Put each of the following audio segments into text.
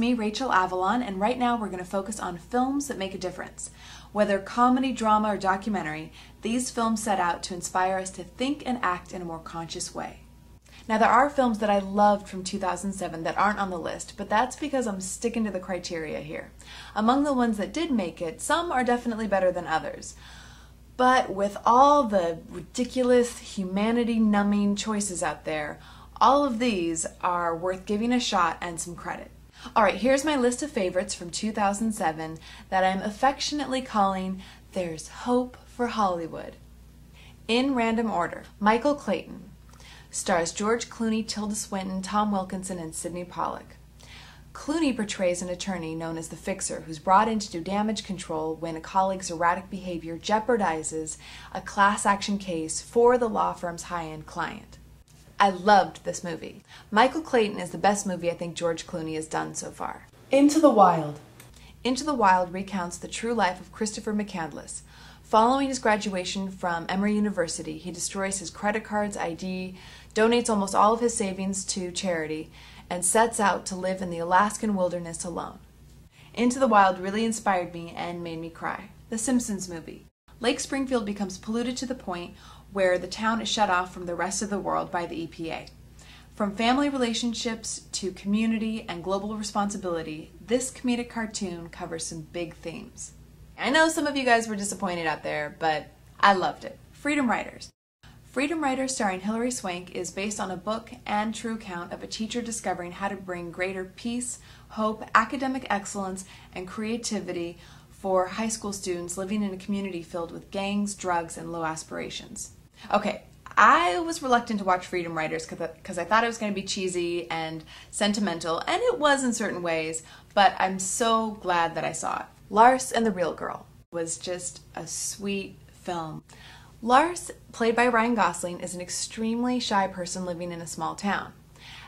me, Rachel Avalon, and right now we're going to focus on films that make a difference. Whether comedy, drama, or documentary, these films set out to inspire us to think and act in a more conscious way. Now, there are films that I loved from 2007 that aren't on the list, but that's because I'm sticking to the criteria here. Among the ones that did make it, some are definitely better than others. But with all the ridiculous, humanity-numbing choices out there, all of these are worth giving a shot and some credit. Alright, here's my list of favorites from 2007 that I'm affectionately calling There's Hope for Hollywood. In random order, Michael Clayton. Stars George Clooney, Tilda Swinton, Tom Wilkinson, and Sidney Pollack. Clooney portrays an attorney known as the Fixer who's brought in to do damage control when a colleague's erratic behavior jeopardizes a class action case for the law firm's high-end client. I loved this movie. Michael Clayton is the best movie I think George Clooney has done so far. Into the Wild. Into the Wild recounts the true life of Christopher McCandless. Following his graduation from Emory University, he destroys his credit cards, ID, donates almost all of his savings to charity, and sets out to live in the Alaskan wilderness alone. Into the Wild really inspired me and made me cry. The Simpsons Movie. Lake Springfield becomes polluted to the point where the town is shut off from the rest of the world by the EPA. From family relationships to community and global responsibility, this comedic cartoon covers some big themes. I know some of you guys were disappointed out there, but I loved it. Freedom Writers. Freedom Writers, starring Hilary Swank, is based on a book and true account of a teacher discovering how to bring greater peace, hope, academic excellence, and creativity for high school students living in a community filled with gangs, drugs, and low aspirations. Okay, I was reluctant to watch Freedom Writers because I thought it was going to be cheesy and sentimental, and it was in certain ways, but I'm so glad that I saw it. Lars and the Real Girl was just a sweet film. Lars, played by Ryan Gosling, is an extremely shy person living in a small town.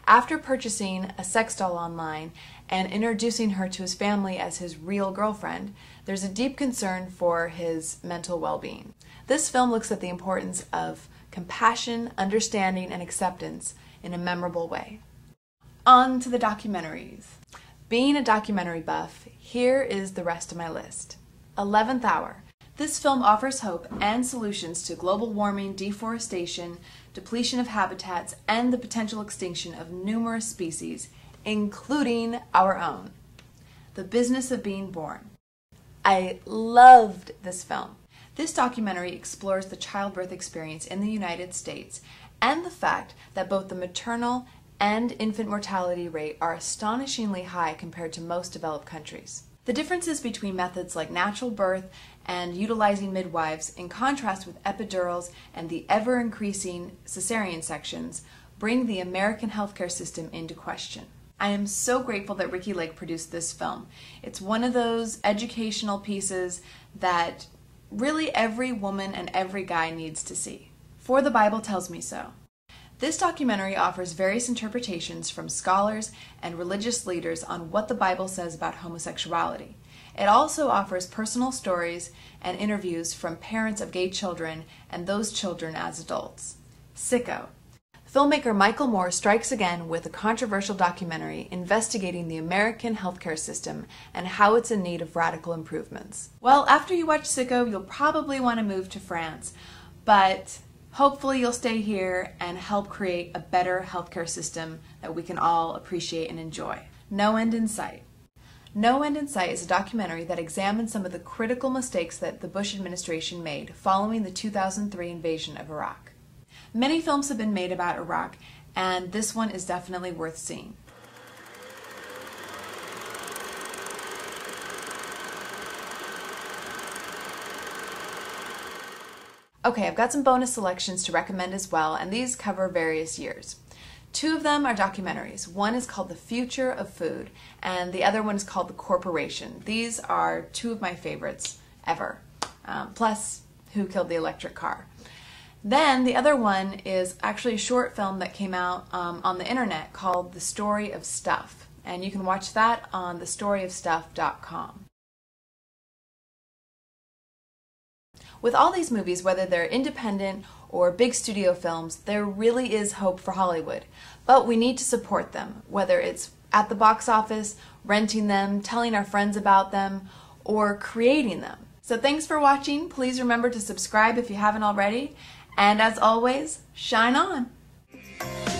After purchasing a sex doll online and introducing her to his family as his real girlfriend, there's a deep concern for his mental well-being. This film looks at the importance of compassion, understanding, and acceptance in a memorable way. On to the documentaries. Being a documentary buff, here is the rest of my list. 11th Hour. This film offers hope and solutions to global warming, deforestation, depletion of habitats, and the potential extinction of numerous species, including our own. The Business of Being Born. I loved this film. This documentary explores the childbirth experience in the United States and the fact that both the maternal and infant mortality rate are astonishingly high compared to most developed countries. The differences between methods like natural birth and utilizing midwives, in contrast with epidurals and the ever-increasing cesarean sections, bring the American healthcare system into question. I am so grateful that Ricky Lake produced this film. It's one of those educational pieces that really every woman and every guy needs to see. For the Bible Tells Me So. This documentary offers various interpretations from scholars and religious leaders on what the Bible says about homosexuality. It also offers personal stories and interviews from parents of gay children and those children as adults. Sicko. Filmmaker Michael Moore strikes again with a controversial documentary investigating the American healthcare system and how it's in need of radical improvements. Well, after you watch Sicko, you'll probably want to move to France, but hopefully you'll stay here and help create a better healthcare system that we can all appreciate and enjoy. No End in Sight. No End in Sight is a documentary that examines some of the critical mistakes that the Bush administration made following the 2003 invasion of Iraq. Many films have been made about Iraq, and this one is definitely worth seeing. Okay, I've got some bonus selections to recommend as well, and these cover various years. Two of them are documentaries. One is called The Future of Food, and the other one is called The Corporation. These are two of my favorites ever, plus Who Killed the Electric Car. Then the other one is actually a short film that came out on the internet called The Story of Stuff, and you can watch that on thestoryofstuff.com. With all these movies, whether they're independent or big studio films, there really is hope for Hollywood. But we need to support them, whether it's at the box office, renting them, telling our friends about them, or creating them. So thanks for watching. Please remember to subscribe if you haven't already. And as always, shine on!